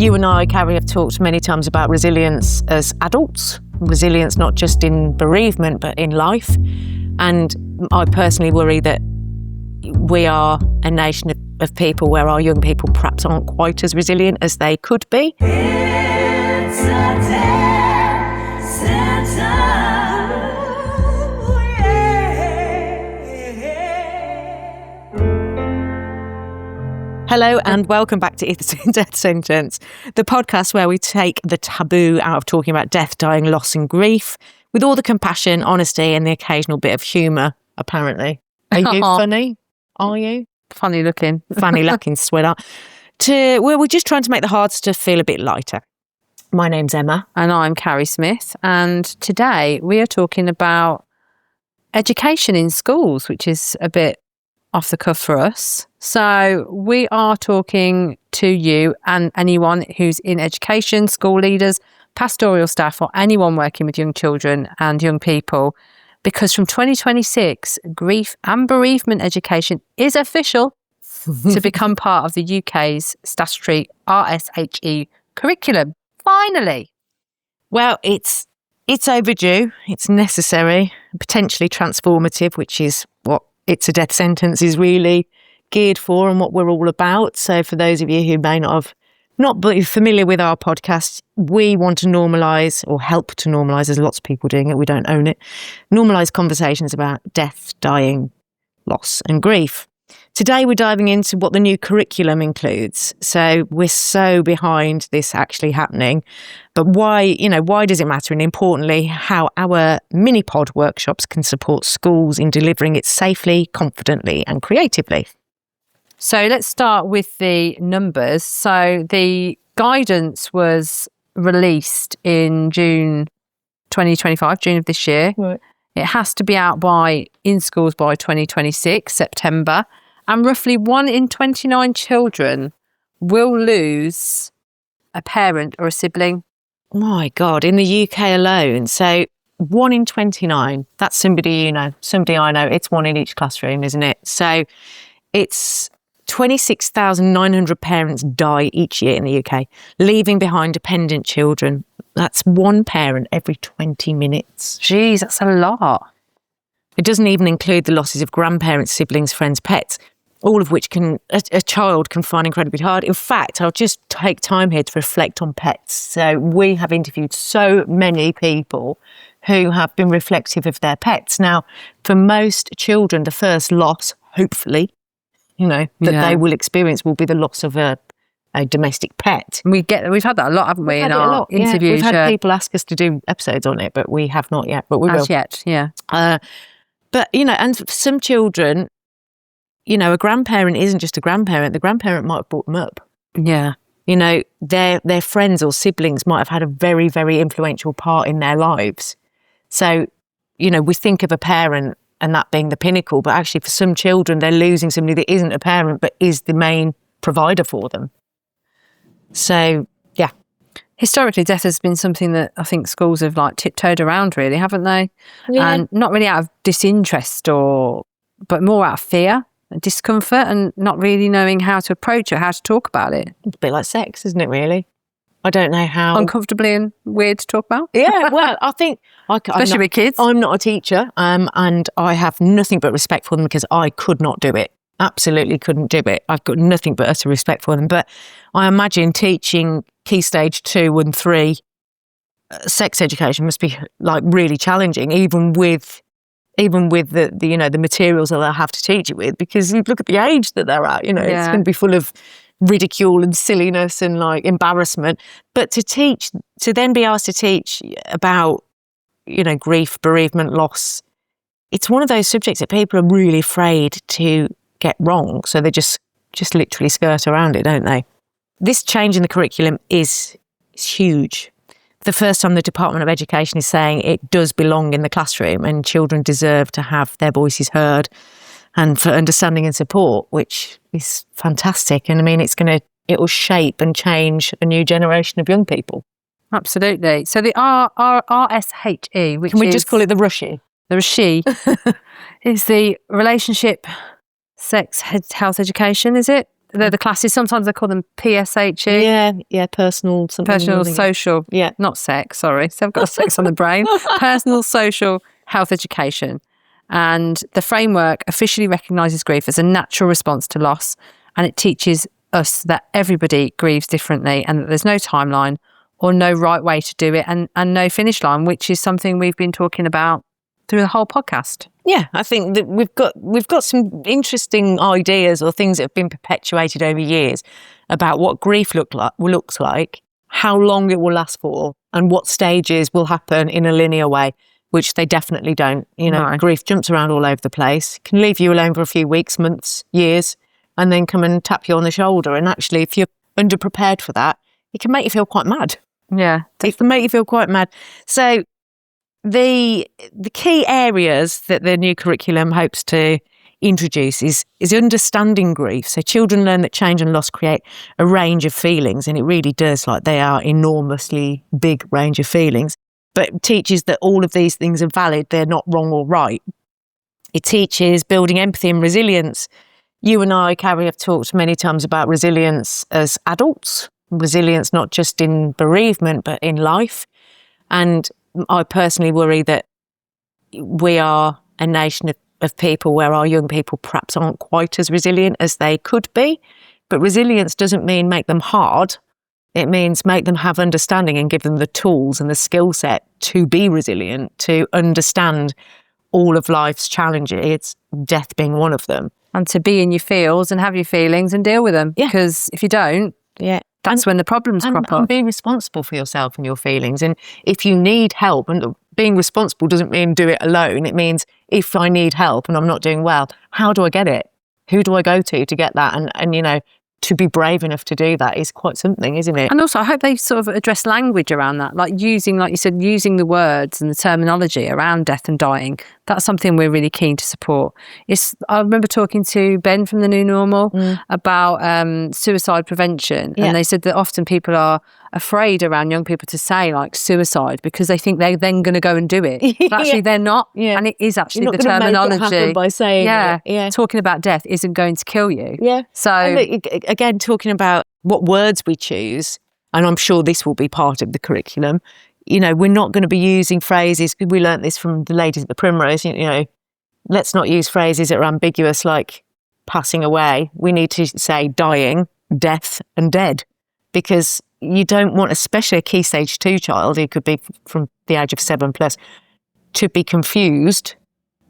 You and I, Carrie, have talked many times about resilience as adults, resilience not just in bereavement but in life. And I personally worry that we are a nation of people where our young people perhaps aren't quite as resilient as they could be. It's a death sentence. Hello and welcome back to It's a Death Sentence, the podcast where we take the taboo out of talking about death, dying, loss and grief with all the compassion, honesty and the occasional bit of humour, apparently. Are you funny? Are you? Funny looking. Funny looking, sweetheart. We're just trying to make the hard stuff feel a bit lighter. My name's Emma. And I'm Carrie Smith. And today we are talking about education in schools, which is a bit off the cuff for us. So we are talking to you and anyone who's in education, school leaders, pastoral staff, or anyone working with young children and young people, because from 2026, grief and bereavement education is official to become part of the UK's statutory RSHE curriculum. Finally. Well, it's overdue, it's necessary, potentially transformative, which is what It's a Death Sentence is really geared for and what we're all about. So for those of you who may not be familiar with our podcast, we want to normalise or help to normalise, there's lots of people doing it, we don't own it, normalise conversations about death, dying, loss and grief. Today we're diving into what the new curriculum includes. So we're so behind this actually happening, but why does it matter? And importantly, how our mini pod workshops can support schools in delivering it safely, confidently and creatively. So let's start with the numbers. So the guidance was released in June 2025, June of this year. Right. It has to be out in schools by 2026, September. And roughly 1 in 29 children will lose a parent or a sibling. My God, in the UK alone. So 1 in 29, that's somebody I know. It's 1 in each classroom, isn't it? So it's 26,900 parents die each year in the UK, leaving behind dependent children. That's one parent every 20 minutes. Jeez, that's a lot. It doesn't even include the losses of grandparents, siblings, friends, pets, all of which a child can find incredibly hard. In fact, I'll just take time here to reflect on pets. So we have interviewed so many people who have been reflective of their pets. Now, for most children, the first loss, hopefully, they will experience will be the loss of a domestic pet. We've had that a lot, haven't we, in our interviews? Yeah. We've had people ask us to do episodes on it, but we have not yet. But we will. As yet, yeah. But and for some children, a grandparent isn't just a grandparent. The grandparent might have brought them up. Yeah. Their friends or siblings might have had a very, very influential part in their lives. So, we think of a parent and that being the pinnacle, but actually for some children, they're losing somebody that isn't a parent, but is the main provider for them. So, yeah. Historically, death has been something that I think schools have tiptoed around, really, haven't they? Yeah. And not really out of disinterest but more out of fear and discomfort and not really knowing how to approach it, how to talk about it. It's a bit like sex, isn't it, really? I don't know how. Uncomfortably and weird to talk about? Yeah, well, I think... Especially with kids. I'm not a teacher and I have nothing but respect for them because I could not do it. Absolutely couldn't do it. I've got nothing but utter respect for them. But I imagine teaching Key Stage 2 and 3 sex education must be really challenging, even with the materials that they'll have to teach it with, because you look at the age that they're at, it's going to be full of ridicule and silliness and embarrassment. But to then be asked to teach about, grief, bereavement, loss, it's one of those subjects that people are really afraid to get wrong. So they just literally skirt around it, don't they? This change in the curriculum is huge. The first time the Department of Education is saying it does belong in the classroom and children deserve to have their voices heard and for understanding and support, which is fantastic. And I mean, it will shape and change a new generation of young people. Absolutely. So the RSHE, which can we just call it the RSHE? The RSHE is the Relationship Sex Health Education, is it? they're the classes. Sometimes they call them PSHE. Yeah, personal something. Personal, social, yeah, not sex, sorry. So I've got sex on the brain. Personal, social, health education. And the framework officially recognises grief as a natural response to loss, and it teaches us that everybody grieves differently and that there's no timeline or no right way to do it and no finish line, which is something we've been talking about through the whole podcast. Yeah, I think that we've got some interesting ideas or things that have been perpetuated over years about what grief looks like, how long it will last for, and what stages will happen in a linear way, which they definitely don't. No. Grief jumps around all over the place, can leave you alone for a few weeks, months, years, and then come and tap you on the shoulder. And actually, if you're underprepared for that, it can make you feel quite mad. Yeah. It can make you feel quite mad. So the key areas that the new curriculum hopes to introduce is understanding grief. So children learn that change and loss create a range of feelings, and it really does, like they are enormously big range of feelings, but teaches that all of these things are valid, they're not wrong or right. It teaches building empathy and resilience. You and I, Carrie, have talked many times about resilience as adults, resilience not just in bereavement but in life. And I personally worry that we are a nation of people where our young people perhaps aren't quite as resilient as they could be. But resilience doesn't mean make them hard. It means make them have understanding and give them the tools and the skill set to be resilient, to understand all of life's challenges, death being one of them. And to be in your feels and have your feelings and deal with them. Yeah. Because if you don't, that's when the problems crop up. And be responsible for yourself and your feelings. And if you need help, and being responsible doesn't mean do it alone. It means if I need help and I'm not doing well, how do I get it? Who do I go to get that? And to be brave enough to do that is quite something, isn't it? And also, I hope they sort of address language around that, like you said, using the words and the terminology around death and dying. That's something we're really keen to support. I remember talking to Ben from The New Normal about suicide prevention, and they said that often people are afraid around young people to say like suicide because they think they're then going to go and do it. But actually, they're not. Yeah. And it is actually the terminology. Make it happen by saying talking about death isn't going to kill you. Yeah. So again, talking about what words we choose, and I'm sure this will be part of the curriculum. We're not going to be using phrases. We learnt this from the ladies at the Primrose. Let's not use phrases that are ambiguous like passing away. We need to say dying, death, and dead, because you don't want, especially a Key Stage 2 child, who could be from the age of 7+, to be confused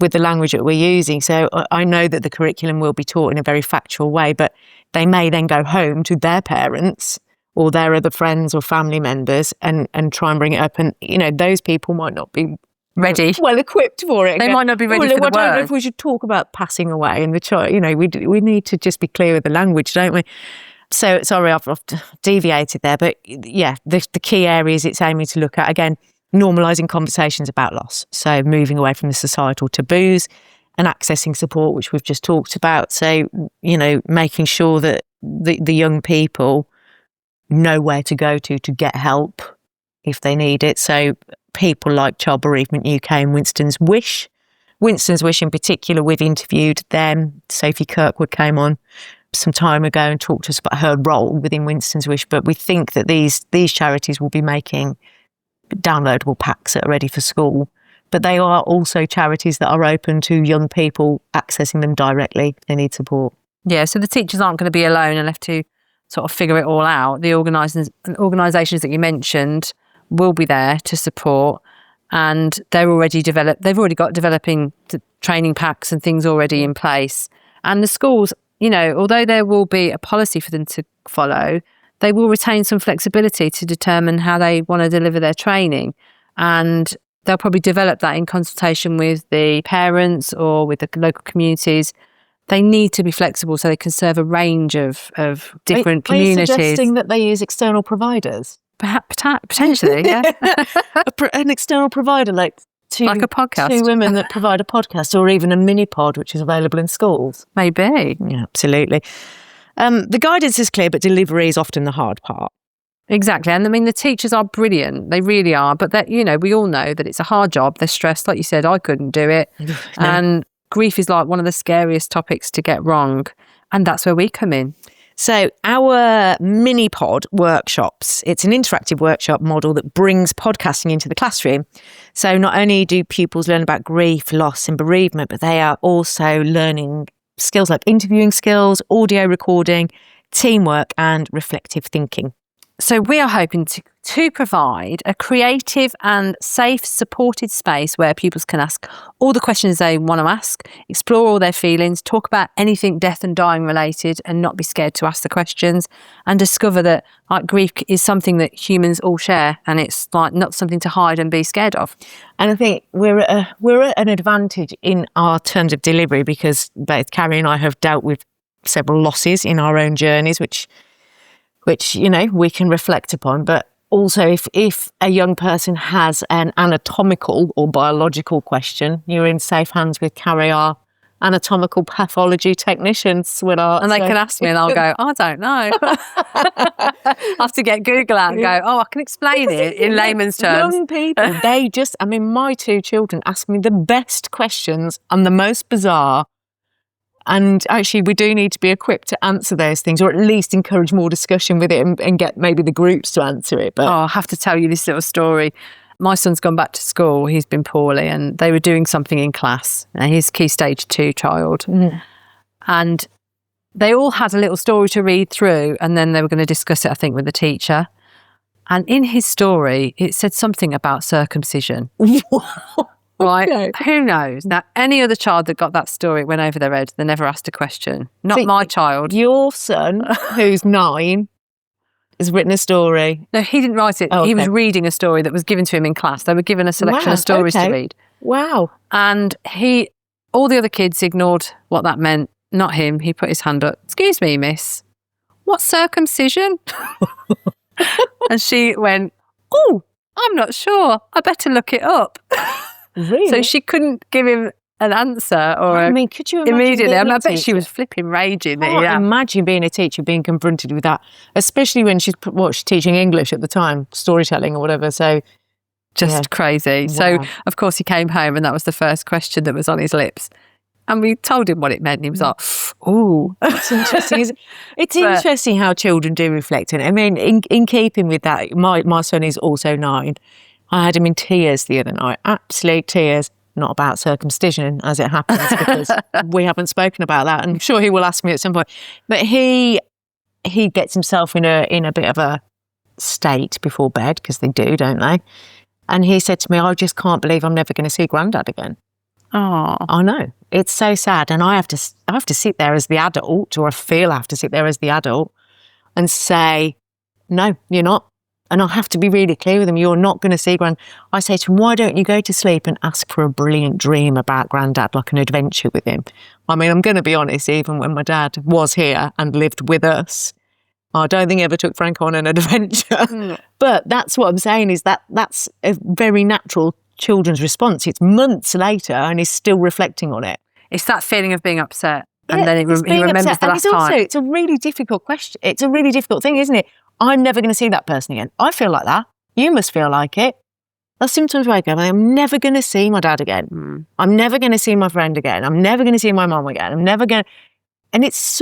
with the language that we're using. So I know that the curriculum will be taught in a very factual way, but they may then go home to their parents or their other friends or family members and try and bring it up. And, those people might not be ready, well equipped for it. They might not be ready for the word. I don't know if we should talk about passing away and the child. We need to just be clear with the language, don't we? So, sorry, I've deviated there. But yeah, the key areas it's aiming to look at, again, normalising conversations about loss. So moving away from the societal taboos and accessing support, which we've just talked about. So, making sure that the young people know where to go to get help if they need it. So people like Child Bereavement UK and Winston's Wish in particular, we've interviewed them. Sophie Kirkwood came on some time ago and talked to us about her role within Winston's Wish. But we think that these charities will be making downloadable packs that are ready for school. But they are also charities that are open to young people accessing them directly if they need support. Yeah, so the teachers aren't going to be alone and left to sort of figure it all out. The organisations that you mentioned will be there to support, and they've already got developing training packs and things already in place. And the schools, although there will be a policy for them to follow, they will retain some flexibility to determine how they want to deliver their training. And they'll probably develop that in consultation with the parents or with the local communities. They need to be flexible so they can serve a range of different communities. Are you suggesting that they use external providers? Perhaps, potentially, yeah. An external provider like a podcast. 2 women that provide a podcast, or even a mini pod, which is available in schools. Maybe. Yeah, absolutely. The guidance is clear, but delivery is often the hard part. Exactly. And I mean, the teachers are brilliant. They really are. But, we all know that it's a hard job. They're stressed. Like you said, I couldn't do it. No. And grief is like one of the scariest topics to get wrong. And that's where we come in. So our mini pod workshops, it's an interactive workshop model that brings podcasting into the classroom. So not only do pupils learn about grief, loss and bereavement, but they are also learning skills like interviewing skills, audio recording, teamwork and reflective thinking. So we are hoping to provide a creative and safe, supported space where pupils can ask all the questions they want to ask, explore all their feelings, talk about anything death and dying related and not be scared to ask the questions, and discover that grief is something that humans all share and it's not something to hide and be scared of. And I think we're at an advantage in our terms of delivery because both Carrie and I have dealt with several losses in our own journeys, which we can reflect upon. But also if a young person has an anatomical or biological question, you're in safe hands with Carrie, our anatomical pathology technician, sweetheart. And they can ask me and I'll go, I don't know. I have to get Google out and go, I can explain it in layman's terms. Young people, my two children ask me the best questions and the most bizarre. And actually, we do need to be equipped to answer those things, or at least encourage more discussion with it and get maybe the groups to answer it. But I have to tell you this little story. My son's gone back to school. He's been poorly and they were doing something in class. He's Key Stage 2 child. And they all had a little story to read through and then they were going to discuss it, I think, with the teacher. And in his story, it said something about circumcision. Right? Okay. Who knows? Now, any other child that got that story, it went over their head. They never asked a question. Not my child. Your son, who's 9, has written a story. No, he didn't write it. Oh, okay. He was reading a story that was given to him in class. They were given a selection of stories to read. Wow. And all the other kids ignored what that meant. Not him. He put his hand up. Excuse me, miss. What's circumcision? And she went, oh, I'm not sure. I better look it up. Really? So she couldn't give him an answer could you imagine immediately. I bet she was flipping raging. Imagine being a teacher being confronted with that, especially when she's teaching English at the time, storytelling or whatever. So just crazy. Wow. So of course he came home and that was the first question that was on his lips. And we told him what it meant and he was like, oh. It's interesting. It's interesting how children do reflect on it. I mean, in keeping with that, my son is also 9. I had him in tears the other night, absolute tears, not about circumcision as it happens because we haven't spoken about that. And I'm sure he will ask me at some point. But he gets himself in a bit of a state before bed because they do, don't they? And he said to me, I just can't believe I'm never going to see Grandad again. Oh, I know. It's so sad. And I have to sit there as the adult, or I feel I have to sit there as the adult and say, no, you're not. And I have to be really clear with him, you're not going to see Grand. I say to him, why don't you go to sleep and ask for a brilliant dream about Grandad, like an adventure with him? I mean, I'm going to be honest, even when my dad was here and lived with us, I don't think he ever took Frank on an adventure. But that's what I'm saying is that's a very natural children's response. It's months later and he's still reflecting on it. It's that feeling of being upset. And then he remembers the last time. It's a really difficult question. It's a really difficult thing, isn't it? I'm never going to see that person again. I feel like that. You must feel like it. I sometimes wake up and I'm never going to see my dad again. I'm never going to see my friend again. I'm never going to see my mum again. I'm never going to... And it's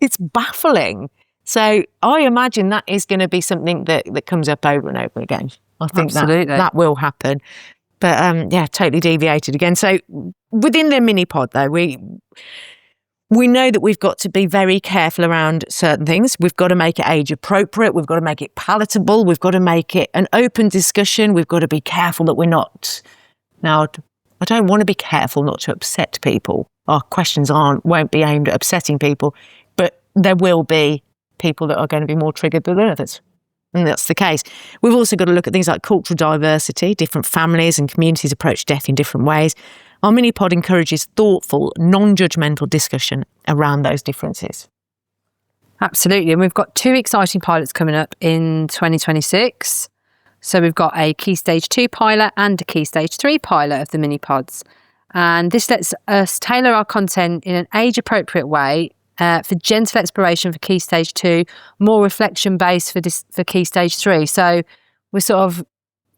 it's baffling. So I imagine that is going to be something that comes up over and over again. I think that will happen. But totally deviated again. So within the mini pod though, we know that we've got to be very careful around certain things. We've got to make it age appropriate. We've got to make it palatable. We've got to make it an open discussion. We've got to be careful that we're not... Now, I don't want to be careful not to upset people. Our questions won't be aimed at upsetting people, but there will be people that are going to be more triggered than others. And that's the case. We've also got to look at things like cultural diversity. Different families and communities approach death in different ways. Our mini-pod encourages thoughtful, non-judgmental discussion around those differences. Absolutely. And we've got 2 exciting pilots coming up in 2026. So we've got a Key Stage 2 pilot and a Key Stage 3 pilot of the mini-pods. And this lets us tailor our content in an age-appropriate way for gentle exploration for Key Stage 2, more reflection-based for Key Stage 3. So we're sort of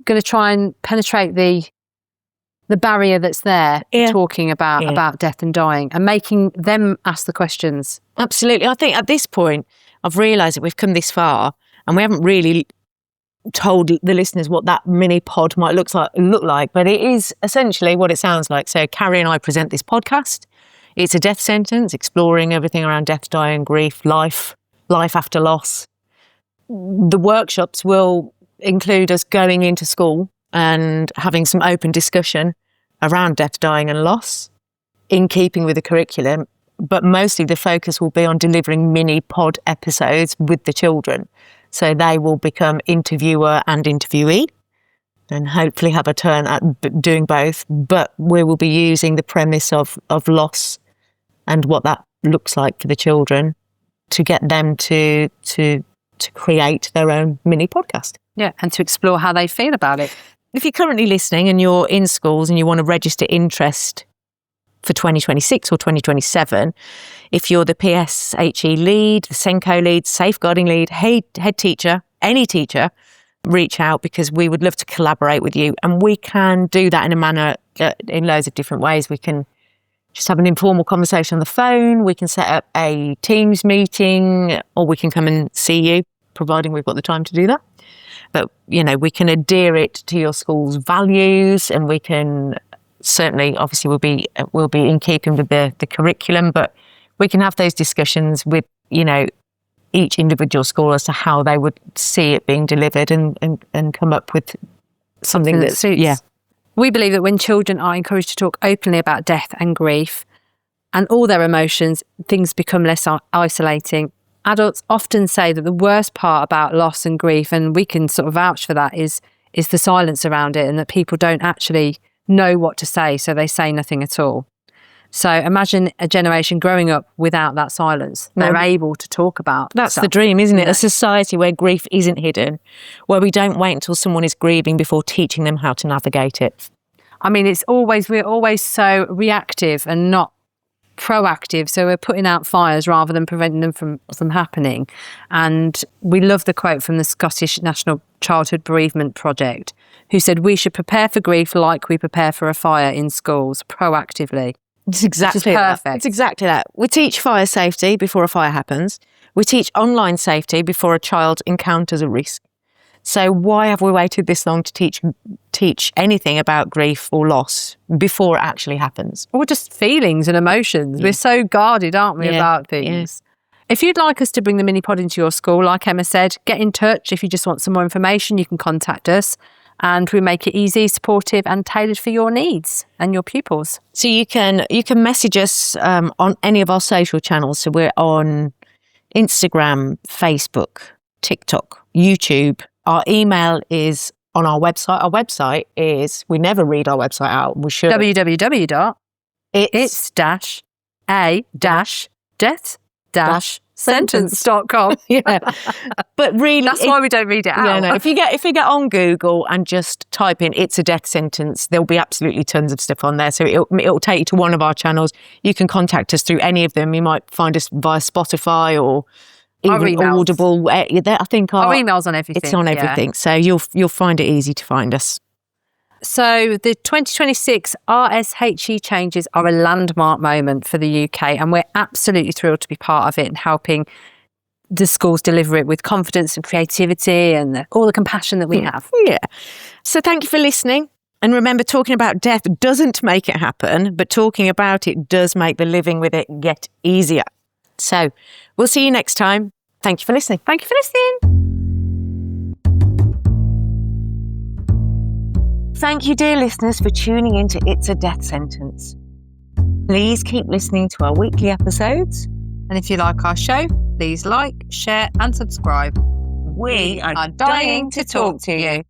going to try and penetrate the the barrier that's there, talking about death and dying, and making them ask the questions. Absolutely. I think at this point, I've realised that we've come this far and we haven't really told the listeners what that mini pod might look like, but it is essentially what it sounds like. So Carrie and I present this podcast. It's a death sentence, exploring everything around death, dying, grief, life after loss. The workshops will include us going into school and having some open discussion around death, dying and loss in keeping with the curriculum, but mostly the focus will be on delivering mini pod episodes with the children. So they will become interviewer and interviewee and hopefully have a turn at doing both. But we will be using the premise of loss and what that looks like for the children to get them to create their own mini podcast. Yeah, and to explore how they feel about it. If you're currently listening and you're in schools and you want to register interest for 2026 or 2027, if you're the PSHE lead, the Senko lead, safeguarding lead, head teacher, any teacher, reach out, because we would love to collaborate with you. And we can do that in a manner, in loads of different ways. We can just have an informal conversation on the phone. We can set up a Teams meeting, or we can come and see you, providing we've got the time to do that. But, we can adhere it to your school's values, and we can certainly, obviously, we'll be in keeping with the curriculum, but we can have those discussions with, each individual school as to how they would see it being delivered and come up with something that suits. Yeah. We believe that when children are encouraged to talk openly about death and grief and all their emotions, things become less isolating. Adults often say that the worst part about loss and grief, and we can sort of vouch for that, is the silence around it, and that people don't actually know what to say, so they say nothing at all. So imagine a generation growing up without that silence. They're able to talk about That's stuff. the dream, isn't it? A society where grief isn't hidden, where we don't wait until someone is grieving before teaching them how to navigate it. I mean, we're always so reactive and not proactive, so we're putting out fires rather than preventing them from happening. And we love the quote from the Scottish National Childhood Bereavement Project, who said we should prepare for grief like we prepare for a fire in schools, proactively. It's exactly perfect. That. It's exactly that. We teach fire safety before a fire happens. We teach online safety before a child encounters a risk. So why have we waited this long to teach anything about grief or loss before it actually happens? Or just feelings and emotions. Yeah. We're so guarded, aren't we, about things? Yeah. If you'd like us to bring the mini pod into your school, like Emma said, get in touch. If you just want some more information, you can contact us. And we make it easy, supportive and tailored for your needs and your pupils. So you can message us on any of our social channels. So we're on Instagram, Facebook, TikTok, YouTube. Our email is on our website. Our website is, we never read our website out. We should. www.its-death-sentence.com. Yeah. But really, that's why we don't read it out. Yeah, no. If you get on Google and just type in "it's a death sentence," there'll be absolutely tons of stuff on there. So it'll take you to one of our channels. You can contact us through any of them. You might find us via Spotify or even Audible. I think our email's on everything. It's on everything. So you'll find it easy to find us. So the 2026 RSHE changes are a landmark moment for the UK, and we're absolutely thrilled to be part of it and helping the schools deliver it with confidence and creativity and all the compassion that we have. Yeah. So thank you for listening. And remember, talking about death doesn't make it happen, but talking about it does make the living with it get easier. So we'll see you next time. Thank you for listening. Thank you for listening. Thank you, dear listeners, for tuning in to It's a Death Sentence. Please keep listening to our weekly episodes. And if you like our show, please like, share and subscribe. We are dying to talk to you.